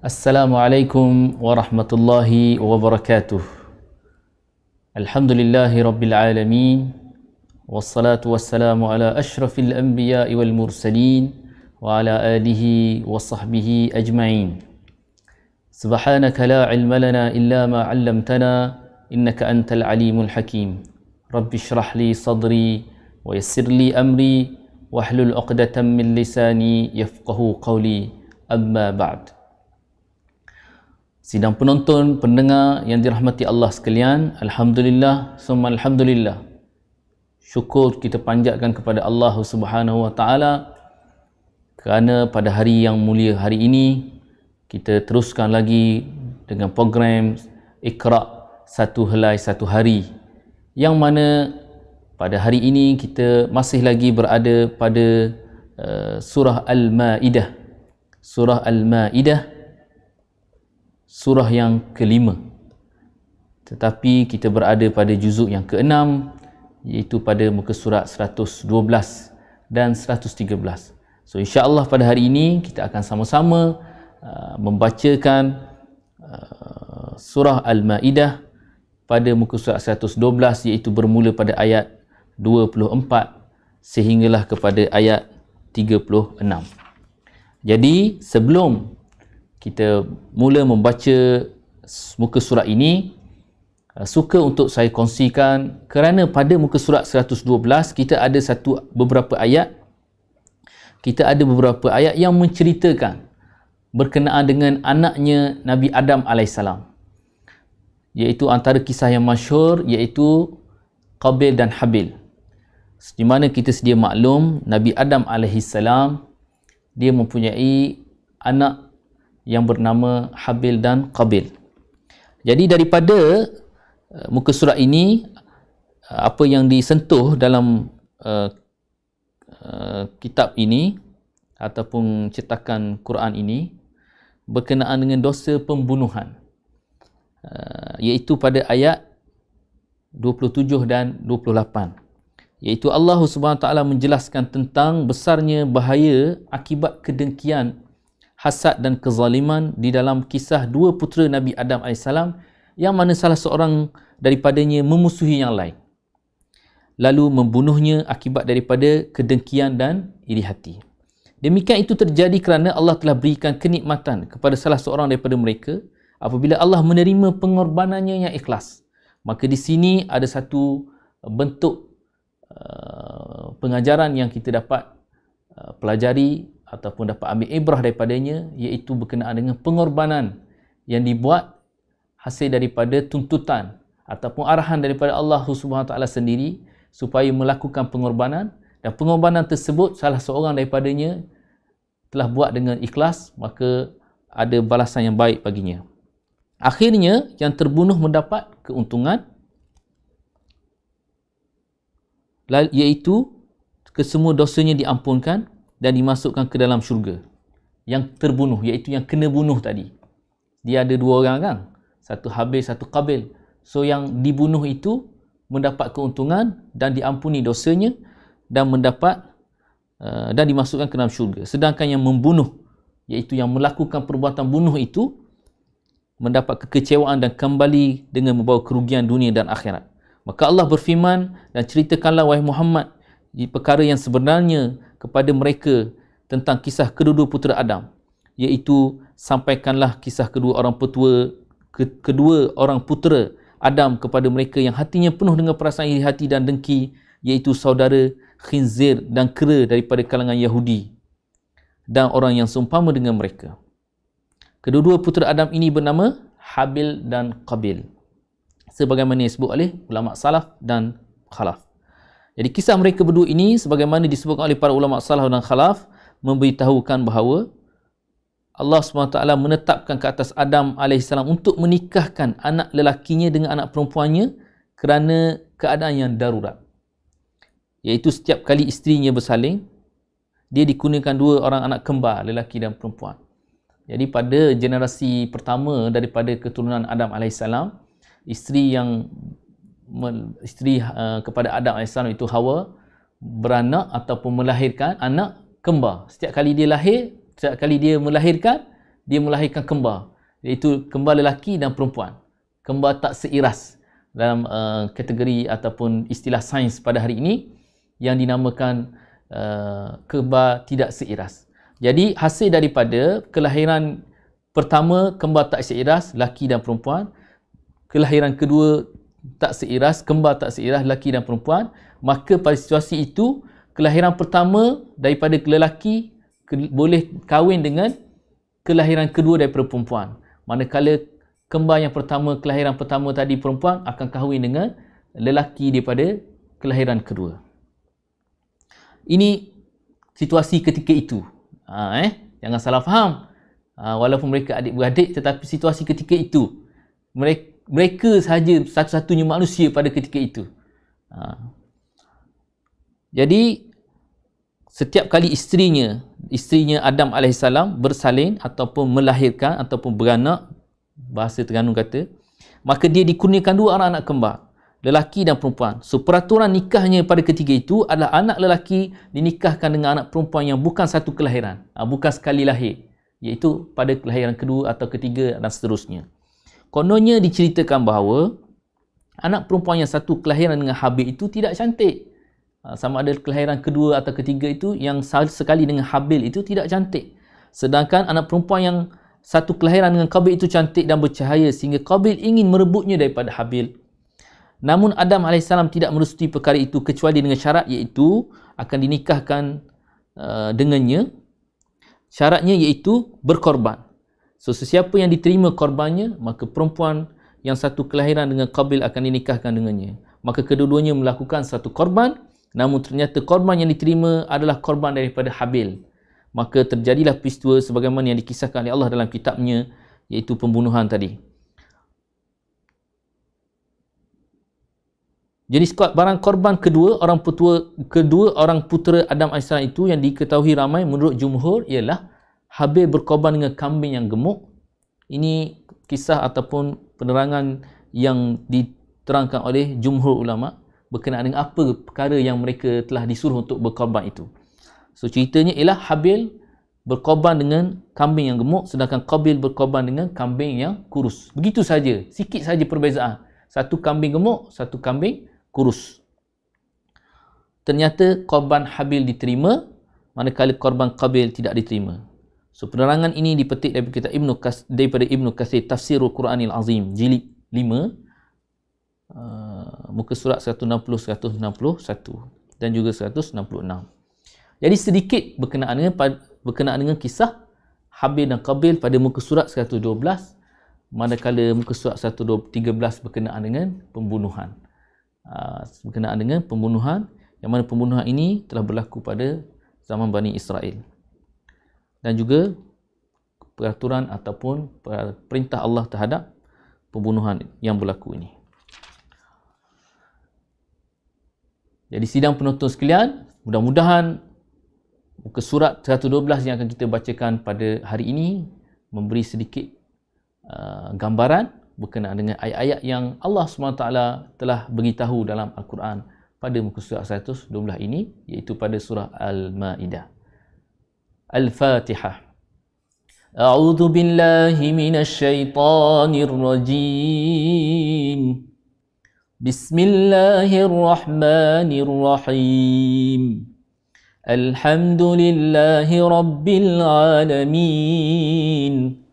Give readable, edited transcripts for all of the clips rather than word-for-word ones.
Assalamualaikum warahmatullahi wabarakatuh. Alhamdulillahi rabbil alamin. Wassalatu wassalamu ala ashrafil anbiya'i wal mursalin wa ala alihi wa sahbihi ajma'in. Subhanaka la ilma lana illa ma 'allamtana innaka antal alimul hakim. Rabbi shrah li sadri wa yassir li amri wahlul 'uqdatam min lisani yafqahu qawli. Amma ba'd. Sidang penonton, pendengar yang dirahmati Allah sekalian, alhamdulillah summa alhamdulillah. Syukur kita panjatkan kepada Allah Subhanahu wa taala kerana pada hari yang mulia hari ini kita teruskan lagi dengan program Iqra satu helai satu hari, yang mana pada hari ini kita masih lagi berada pada surah Al-Maidah. Surah Al-Maidah, surah yang kelima. Tetapi kita berada pada juzuk yang keenam, iaitu pada muka surat 112 dan 113. So insya-Allah pada hari ini kita akan sama-sama membacakan surah Al-Maidah pada muka surat 112, iaitu bermula pada ayat 24 sehinggalah kepada ayat 36. Jadi sebelum kita mula membaca muka surat ini, suka untuk saya kongsikan kerana pada muka surat 112 kita ada beberapa ayat yang menceritakan berkenaan dengan anaknya Nabi Adam alaihissalam, iaitu antara kisah yang masyhur iaitu Qabil dan Habil. Di mana kita sedia maklum Nabi Adam alaihissalam dia mempunyai anak yang bernama Habil dan Qabil. Jadi daripada muka surat ini, apa yang disentuh dalam kitab ini ataupun cetakan Quran ini berkenaan dengan dosa pembunuhan, iaitu pada ayat 27 dan 28. Iaitu Allah Subhanahu Wa Taala menjelaskan tentang besarnya bahaya akibat kedengkian, hasad dan kezaliman di dalam kisah dua putera Nabi Adam AS, yang mana salah seorang daripadanya memusuhi yang lain, lalu membunuhnya akibat daripada kedengkian dan iri hati. Demikian itu terjadi kerana Allah telah berikan kenikmatan kepada salah seorang daripada mereka apabila Allah menerima pengorbanannya yang ikhlas. Maka di sini ada satu bentuk pengajaran yang kita dapat pelajari ataupun dapat ambil ibrah daripadanya, iaitu berkenaan dengan pengorbanan yang dibuat hasil daripada tuntutan ataupun arahan daripada Allah Subhanahu Wa Taala sendiri supaya melakukan pengorbanan, dan pengorbanan tersebut salah seorang daripadanya telah buat dengan ikhlas, maka ada balasan yang baik baginya. Akhirnya yang terbunuh mendapat keuntungan, iaitu kesemua dosanya diampunkan dan dimasukkan ke dalam syurga. Yang terbunuh, iaitu yang kena bunuh tadi, dia ada dua orang kan, satu Habil, satu Qabil. So yang dibunuh itu mendapat keuntungan dan diampuni dosanya dan mendapat dan dimasukkan ke dalam syurga. Sedangkan yang membunuh, iaitu yang melakukan perbuatan bunuh itu, mendapat kekecewaan dan kembali dengan membawa kerugian dunia dan akhirat. Maka Allah berfirman, dan ceritakanlah wahai Muhammad di perkara yang sebenarnya kepada mereka tentang kisah kedua-dua putera Adam, iaitu sampaikanlah kisah kedua orang putera Adam kepada mereka yang hatinya penuh dengan perasaan iri hati dan dengki, iaitu saudara khinzir dan kera daripada kalangan Yahudi dan orang yang seumpama dengan mereka. Kedua-dua putera Adam ini bernama Habil dan Qabil, sebagaimana disebut oleh ulama salaf dan khalaf. Jadi kisah mereka berdua ini, sebagaimana disebutkan oleh para ulama salaf dan khalaf, memberitahukan bahawa Allah SWT menetapkan ke atas Adam AS untuk menikahkan anak lelakinya dengan anak perempuannya kerana keadaan yang darurat. Iaitu setiap kali isterinya bersalin, dia dikurniakan dua orang anak kembar, lelaki dan perempuan. Jadi pada generasi pertama daripada keturunan Adam AS, isteri kepada Adam AS itu Hawa beranak ataupun melahirkan anak kembar. Setiap kali dia lahir, setiap kali dia melahirkan kembar, iaitu kembar lelaki dan perempuan, kembar tak seiras dalam kategori ataupun istilah sains pada hari ini yang dinamakan kembar tidak seiras. Jadi hasil daripada kelahiran pertama kembar tak seiras lelaki dan perempuan, kelahiran kedua tak seiras, kembar tak seiras lelaki dan perempuan, maka pada situasi itu kelahiran pertama daripada lelaki boleh kahwin dengan kelahiran kedua daripada perempuan. Manakala kembar yang pertama, kelahiran pertama tadi perempuan akan kahwin dengan lelaki daripada kelahiran kedua. Ini situasi ketika itu. Jangan salah faham. Walaupun mereka adik-beradik, tetapi situasi ketika itu. Mereka sahaja satu-satunya manusia pada ketika itu. Jadi setiap kali isterinya Adam AS bersalin ataupun melahirkan ataupun beranak, bahasa Terengganu kata, maka dia dikurniakan dua anak-anak kembar, lelaki dan perempuan. So peraturan nikahnya pada ketika itu adalah anak lelaki dinikahkan dengan anak perempuan yang bukan satu kelahiran, bukan sekali lahir, iaitu pada kelahiran kedua atau ketiga dan seterusnya. Kononnya diceritakan bahawa anak perempuan yang satu kelahiran dengan Habil itu tidak cantik. Sama ada kelahiran kedua atau ketiga itu yang sekali dengan Habil itu tidak cantik. Sedangkan anak perempuan yang satu kelahiran dengan Qabil itu cantik dan bercahaya sehingga Qabil ingin merebutnya daripada Habil. Namun Adam AS tidak merestui perkara itu kecuali dengan syarat, iaitu akan dinikahkan dengannya. Syaratnya iaitu berkorban. So sesiapa yang diterima korbannya, maka perempuan yang satu kelahiran dengan Qabil akan dinikahkan dengannya. Maka kedua-duanya melakukan satu korban, namun ternyata korban yang diterima adalah korban daripada Habil. Maka terjadilah peristiwa sebagaimana yang dikisahkan oleh Allah dalam kitabnya, iaitu pembunuhan tadi. Jenis barang korban kedua orang putera Adam AS itu yang diketahui ramai menurut jumhur ialah Habil berkorban dengan kambing yang gemuk. Ini kisah ataupun penerangan yang diterangkan oleh jumhur ulama berkenaan dengan apa perkara yang mereka telah disuruh untuk berkorban itu. So ceritanya ialah Habil berkorban dengan kambing yang gemuk, sedangkan Qabil berkorban dengan kambing yang kurus. Begitu saja, sikit saja perbezaan. Satu kambing gemuk, satu kambing kurus. Ternyata korban Habil diterima, manakala korban Qabil tidak diterima. So penerangan ini dipetik daripada Ibnu Katsir Tafsirul Quranil Azim jilid 5, muka surat 160-161 dan juga 166. Jadi sedikit berkenaan dengan kisah Habil dan Qabil pada muka surat 112, manakala muka surat 113 berkenaan dengan pembunuhan. Yang mana pembunuhan ini telah berlaku pada zaman Bani Israel. Dan juga peraturan ataupun perintah Allah terhadap pembunuhan yang berlaku ini. Jadi sidang penonton sekalian, mudah-mudahan muka surat 112 yang akan kita bacakan pada hari ini memberi sedikit gambaran berkenaan dengan ayat-ayat yang Allah SWT telah beritahu dalam Al-Quran pada muka surat 112 ini, iaitu pada surah Al-Ma'idah. Al-Fatihah. A'udzu billahi minasy syaithanir rajim. Bismillahirrahmanirrahim. Alhamdulillahi rabbil alamin.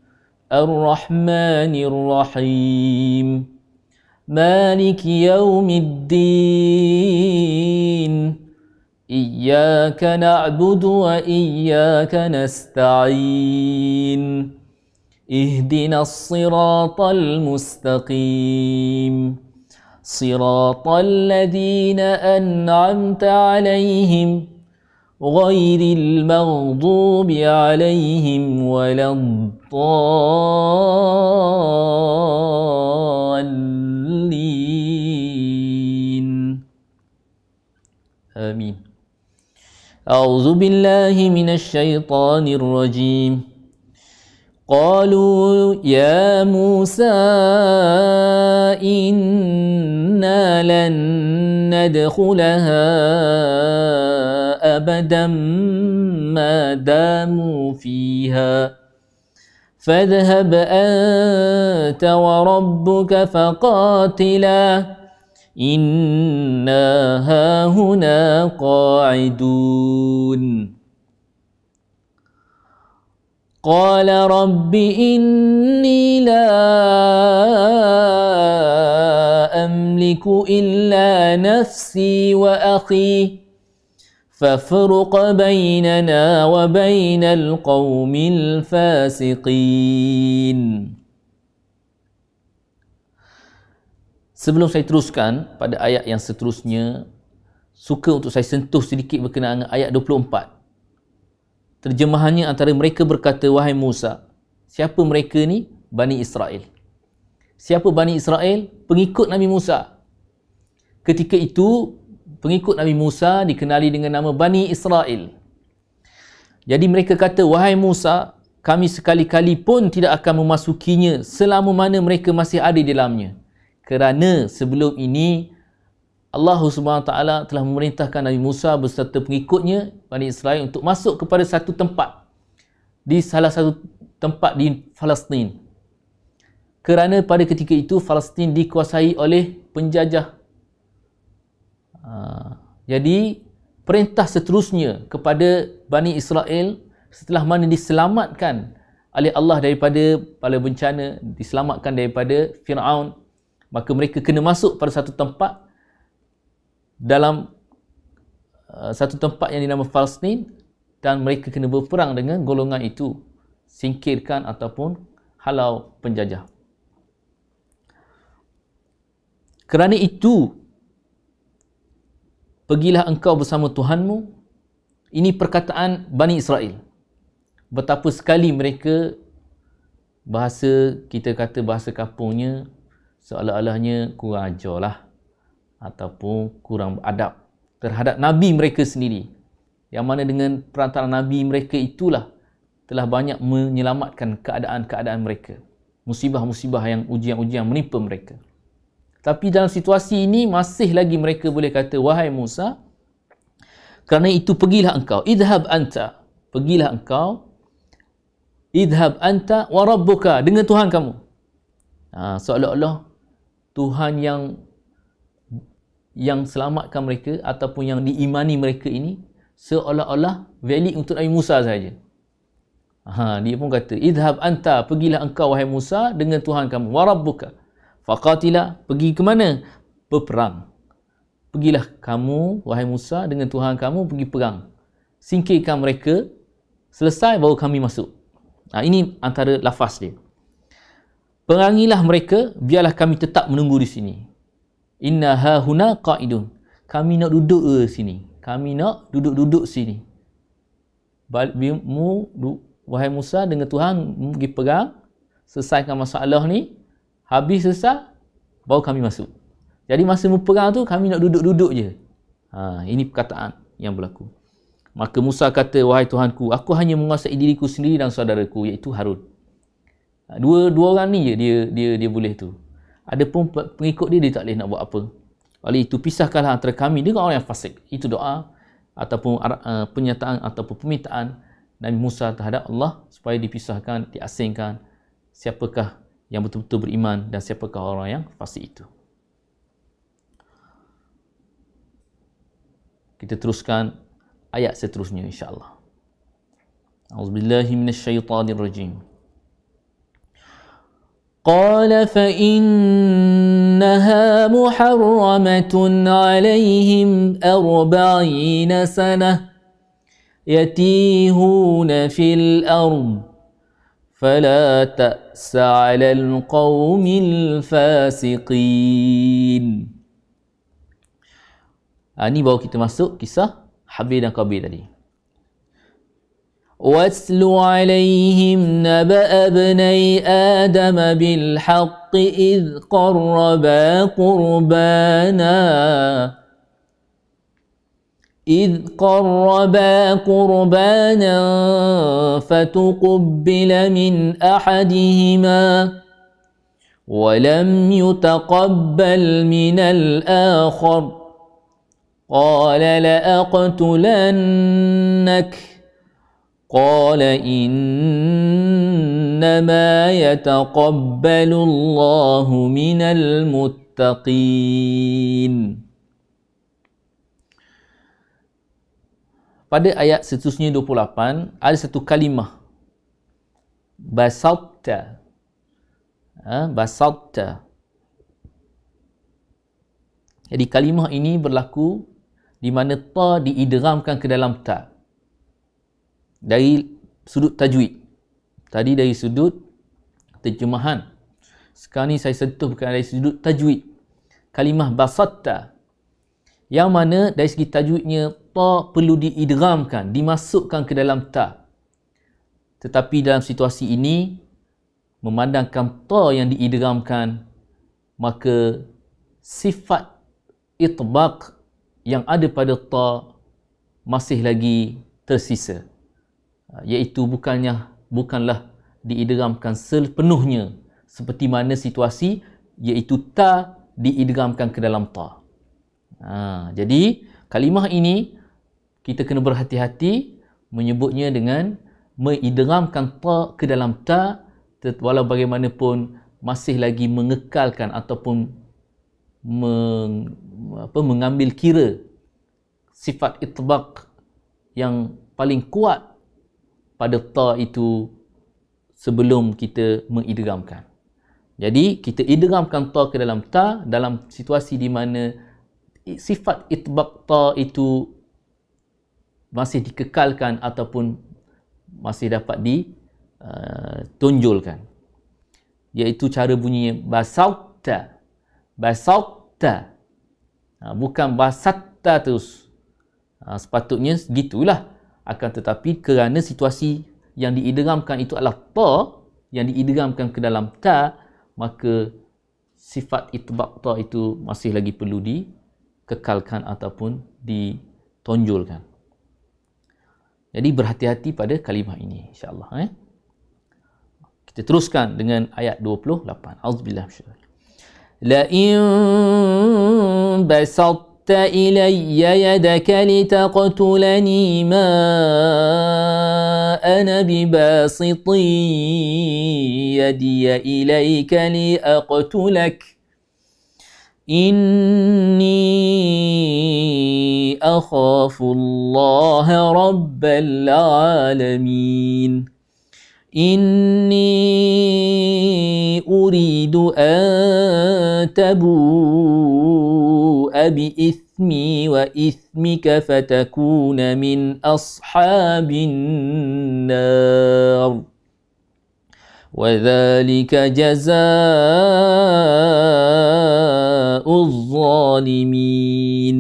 Ar-Rahmanir Rahim. Maliki yaumiddin. إياك نعبد وإياك نستعين اهدنا الصراط المستقيم صراط الذين أنعمت عليهم غير المغضوب عليهم ولا الضالين آمين. أعوذ بالله من الشيطان الرجيم. قالوا يا موسى إنا لن ندخلها أبدا ما داموا فيها فاذهب أنت وربك فقاتلا إنا هاهنا قاعدون قال رب إني لا أملك إلا نفسي وأخي فافرق بيننا وبين القوم الفاسقين. Sebelum saya teruskan pada ayat yang seterusnya, suka untuk saya sentuh sedikit berkenaan dengan ayat 24. Terjemahannya antara mereka berkata, wahai Musa. Siapa mereka ni? Bani Israel. Siapa Bani Israel? Pengikut Nabi Musa. Ketika itu, pengikut Nabi Musa dikenali dengan nama Bani Israel. Jadi mereka kata, wahai Musa, kami sekali-kali pun tidak akan memasukinya selama mana mereka masih ada di dalamnya. Kerana sebelum ini Allah SWT telah memerintahkan Nabi Musa beserta pengikutnya Bani Israel untuk masuk kepada satu tempat, di salah satu tempat di Palestin. Kerana pada ketika itu Palestin dikuasai oleh penjajah. Jadi perintah seterusnya kepada Bani Israel setelah mana diselamatkan oleh Allah daripada bala bencana, diselamatkan daripada Fir'aun, maka mereka kena masuk pada satu tempat, dalam satu tempat yang dinamakan Palestin, dan mereka kena berperang dengan golongan itu, singkirkan ataupun halau penjajah. Kerana itu, pergilah engkau bersama Tuhanmu. Ini perkataan Bani Israel. Betapa sekali mereka, bahasa, kita kata bahasa kampungnya, seolah-olahnya kurang ajar lah, ataupun kurang adab terhadap Nabi mereka sendiri. Yang mana dengan perantaraan Nabi mereka itulah telah banyak menyelamatkan keadaan-keadaan mereka. Musibah-musibah yang ujian-ujian menimpa mereka. Tapi dalam situasi ini masih lagi mereka boleh kata, wahai Musa, kerana itu pergilah engkau, idhab anta, pergilah engkau, idhab anta wa rabbuka, dengan Tuhan kamu. Seolah-olah Tuhan yang selamatkan mereka ataupun yang diimani mereka ini seolah-olah valid untuk Nabi Musa saja. Dia pun kata, idhab anta, pergilah engkau wahai Musa dengan Tuhan kamu, wa rabbuka faqatila, pergi ke mana? Berperang. Pergilah kamu wahai Musa dengan Tuhan kamu pergi perang. Singkirkan mereka, selesai baru kami masuk. Ini antara lafaz dia. Perangilah mereka, biarlah kami tetap menunggu di sini. Inna hahuna qa'idun. Kami nak duduk sini. Kami nak duduk-duduk sini. Wahai Musa dengan Tuhan pergi perang, selesaikan masalah ni, habis selesai, baru kami masuk. Jadi masa berperang tu, kami nak duduk-duduk je. Ini perkataan yang berlaku. Maka Musa kata, wahai Tuhanku, aku hanya menguasai diriku sendiri dan saudaraku, iaitu Harun. Dua orang ni je dia boleh tu. Adapun pengikut dia tak boleh nak buat apa. Oleh itu pisahkanlah antara kami dengan orang yang fasik. Itu doa ataupun pernyataan ataupun permintaan Nabi Musa terhadap Allah supaya dipisahkan, diasingkan siapakah yang betul-betul beriman dan siapakah orang yang fasik itu. Kita teruskan ayat seterusnya insya-Allah. A'udzubillahi minasyaitonirrajim. قال فإنها محرمة عليهم 40 سنة يتيهون في الأرض فلا تأس على القوم الفاسقين. Ini baru kita masuk kisah Habil dan Qabil tadi. وَاتْلُ عَلَيْهِمْ نَبَأَ ابْنَيْ آدَمَ بِالْحَقِّ إِذْ قَرَّبَا قُرْبَانًا فَتُقُبِّلَ مِنْ أَحَدِهِمَا وَلَمْ يُتَقَبَّلْ مِنَ الْآخَرِ قال لأقتلنك قال إنما يتقبل الله من المتقين. Pada ayat seterusnya 28 ada satu kalimah basatta. Basatta. Jadi kalimah ini berlaku di mana ta diidghamkan ke dalam ta. Dari sudut tajwid. Tadi dari sudut terjemahan. Sekarang ni saya sentuh bukan dari sudut tajwid. Kalimah basatta. Yang mana dari segi tajwidnya ta perlu diidghamkan, dimasukkan ke dalam ta. Tetapi dalam situasi ini memandangkan ta yang diidghamkan, maka sifat itbaq yang ada pada ta masih lagi tersisa, iaitu bukanlah diidghamkan sepenuhnya seperti mana situasi iaitu ta diidghamkan ke dalam ta. Jadi kalimah ini kita kena berhati-hati menyebutnya dengan mengidghamkan ta ke dalam ta, walau bagaimanapun masih lagi mengekalkan ataupun mengambil kira sifat itbaq yang paling kuat pada ta itu sebelum kita mengidghamkan. Jadi kita idghamkan ta ke dalam ta dalam situasi di mana sifat itbaq ta itu masih dikekalkan ataupun masih dapat ditonjolkan, iaitu cara bunyinya basauta. Basauta, bukan basatta terus. Sepatutnya gitulah. Akan tetapi kerana situasi yang diidghamkan itu adalah ta yang diidghamkan ke dalam ta, maka sifat itbaq ta itu masih lagi perlu dikekalkan ataupun ditonjolkan. Jadi berhati-hati pada kalimah ini, insya-Allah. Kita teruskan dengan ayat 28. Auzubillahi minasyaitanir rajim. La in basatta ilayya yadaka litaqtulani ma ana bibasiti yadiya ilayka liaqtulak inni akhafu Allah rabbal alamin. Inni uridu an tabu'a bi ithmi wa ithmika fatakuna min ashabin nar. وَذَلِكَ جَزَاءُ الظَّالِمِينَ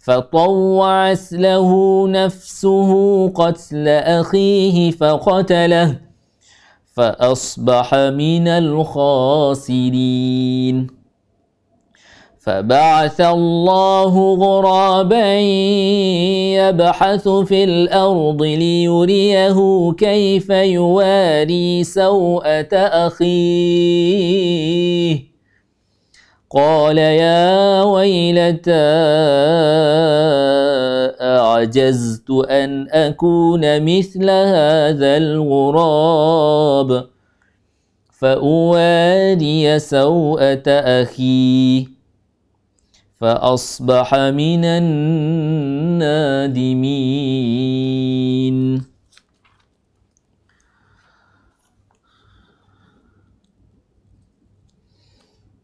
فطوعت له نفسه قتل أخيه فقتله فأصبح من الخاسرين فبعث الله غرابا يبحث في الأرض ليريه كيف يواري سوءة أخيه قال يا ويلتى أعجزت أن أكون مثل هذا الغراب فأواري سوءة أخي فأصبح من النادمين.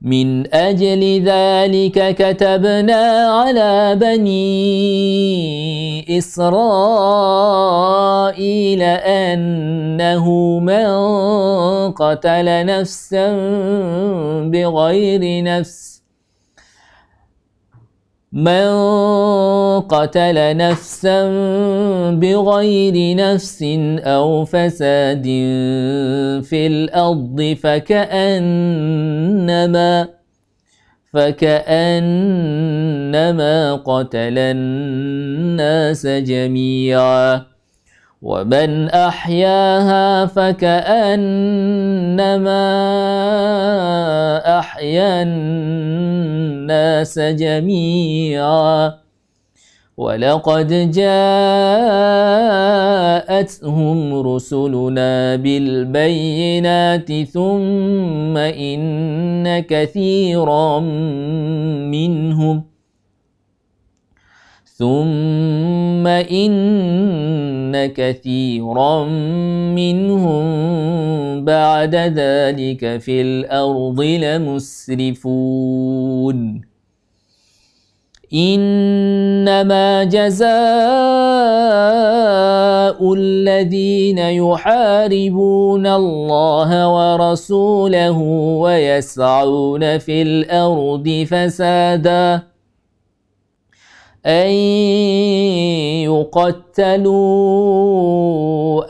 من أجل ذلك كتبنا على بني إسرائيل أنه من قتل نفسا بغير نفس أو فساد في الأرض فكأنما قتل الناس جميعا ومن أحياها فكأنما أحيا الناس جميعا وَلَقَدْ جَاءَتْهُمْ رُسُلُنَا بِالْبَيِّنَاتِ ثُمَّ إِنَّ كَثِيرًا منهم بعد ذلك في الأرض لمسرفون إنما جزاء الذين يحاربون الله ورسوله ويسعون في الأرض فسادا أن يقتلوا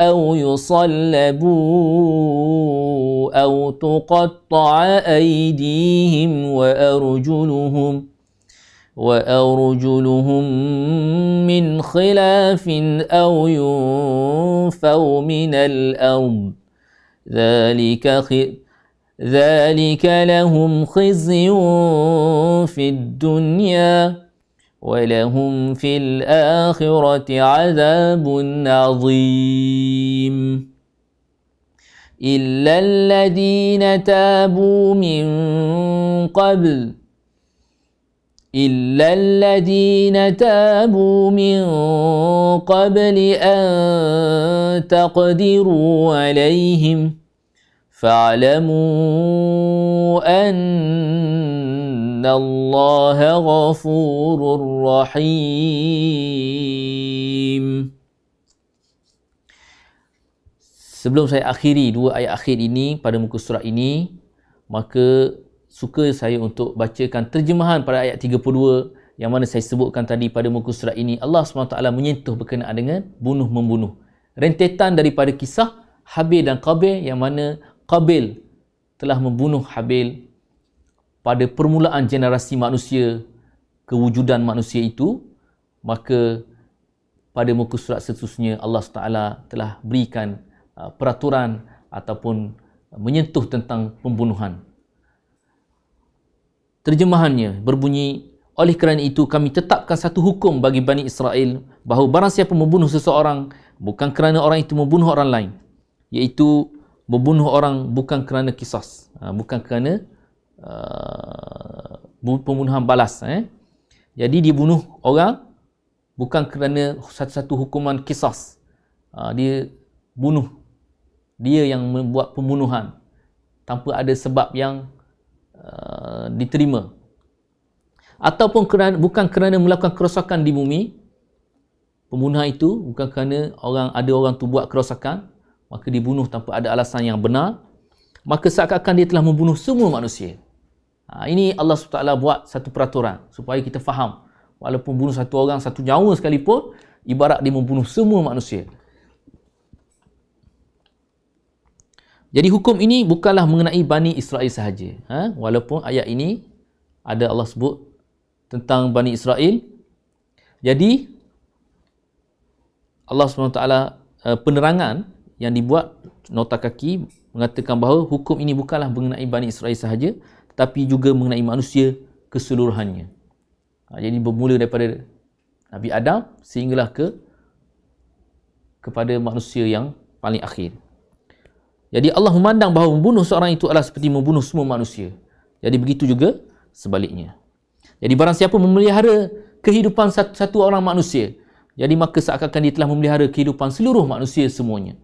أو يصلبوا أو تقطع أيديهم وأرجلهم من خلاف أو ينفوا من الأرض ذلك لهم خزي في الدنيا ولهم في الآخرة عذاب عظيم إلا الذين تابوا من قبل أن تقدروا عليهم فاعلموا أن الله غفور رحيم. Sebelum saya akhiri dua ayat akhir ini pada muka surat ini, maka suka saya untuk bacakan terjemahan pada ayat 32 yang mana saya sebutkan tadi pada muka surat ini. Allah SWT menyentuh berkenaan dengan bunuh-membunuh. Rentetan daripada kisah Habil dan Qabil, yang mana Qabil telah membunuh Habil pada permulaan generasi manusia, kewujudan manusia itu. Maka pada muka surat seterusnya Allah SWT telah berikan peraturan ataupun menyentuh tentang pembunuhan. Terjemahannya berbunyi, oleh kerana itu kami tetapkan satu hukum bagi Bani Israel, bahawa barang siapa membunuh seseorang bukan kerana orang itu membunuh orang lain, iaitu membunuh orang bukan kerana qisas, bukan kerana pembunuhan balas. Jadi dia bunuh orang bukan kerana satu-satu hukuman qisas. Dia bunuh, dia yang membuat pembunuhan tanpa ada sebab yang diterima, ataupun bukan kerana melakukan kerosakan di bumi. Pembunuhan itu bukan kerana ada orang tu buat kerosakan, maka dibunuh tanpa ada alasan yang benar, maka seakan-akan dia telah membunuh semua manusia. Ini Allah SWT buat satu peraturan supaya kita faham, walaupun bunuh satu orang, satu nyawa sekalipun, ibarat dia membunuh semua manusia. Jadi hukum ini bukanlah mengenai Bani Israel sahaja. Walaupun ayat ini ada Allah sebut tentang Bani Israel. Jadi Allah SWT penerangan yang dibuat nota kaki mengatakan bahawa hukum ini bukanlah mengenai Bani Israel sahaja, tetapi juga mengenai manusia keseluruhannya. Jadi bermula daripada Nabi Adam sehinggalah kepada manusia yang paling akhir. Jadi Allah memandang bahawa membunuh seorang itu adalah seperti membunuh semua manusia. Jadi begitu juga sebaliknya. Jadi barang siapa memelihara kehidupan satu orang manusia, jadi maka seakan-akan dia telah memelihara kehidupan seluruh manusia semuanya.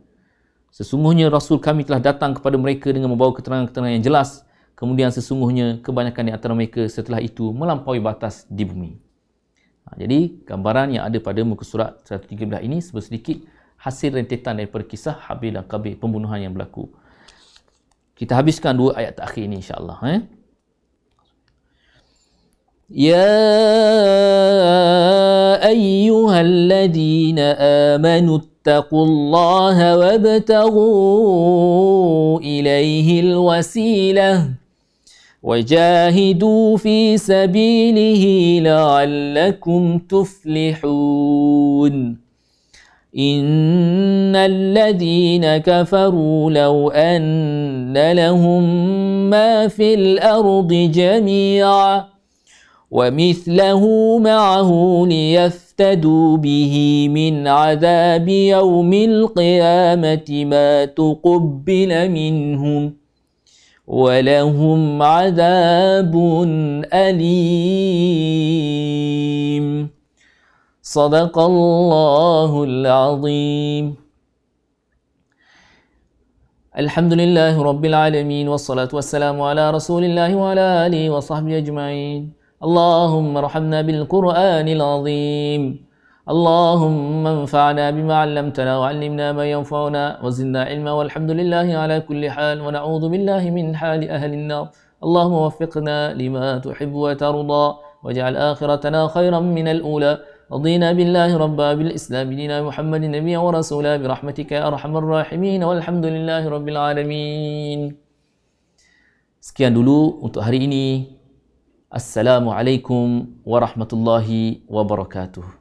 Sesungguhnya Rasul kami telah datang kepada mereka dengan membawa keterangan-keterangan yang jelas. Kemudian sesungguhnya kebanyakan di antara mereka setelah itu melampaui batas di bumi. Jadi gambaran yang ada pada muka surat 113 ini sedikit hasil rentetan daripada kisah Habil dan Qabil, pembunuhan yang berlaku. Kita habiskan dua ayat terakhir ini insya-Allah. Ya ayyuhalladzina amanu ittaqullaha wabtaghu ilaihil wasilah wajahidu fi sabilihi la'allakum tuflihun. إن الذين كفروا لو أن لهم ما في الأرض جميعا ومثله معه ليفتدوا افتدوا به من عذاب يوم القيامة ما تقبل منهم ولهم عذاب أليم. صدق الله العظيم. الحمد لله رب العالمين والصلاة والسلام على رسول الله وعلى آله وصحبه أجمعين. اللهم ارحمنا بالقرآن العظيم. اللهم انفعنا بما علمتنا وعلمنا ما ينفعنا وزدنا علما والحمد لله على كل حال ونعوذ بالله من حال أهل النار. اللهم وفقنا لما تحب وترضى واجعل آخرتنا خيرا من الأولى. رضينا بالله ربا بالإسلام دينا محمد نبيا ورسولا برحمتك يا أرحم الراحمين والحمد لله رب العالمين. Sekian dulu untuk hari ini. Assalamualaikum warahmatullahi wabarakatuh.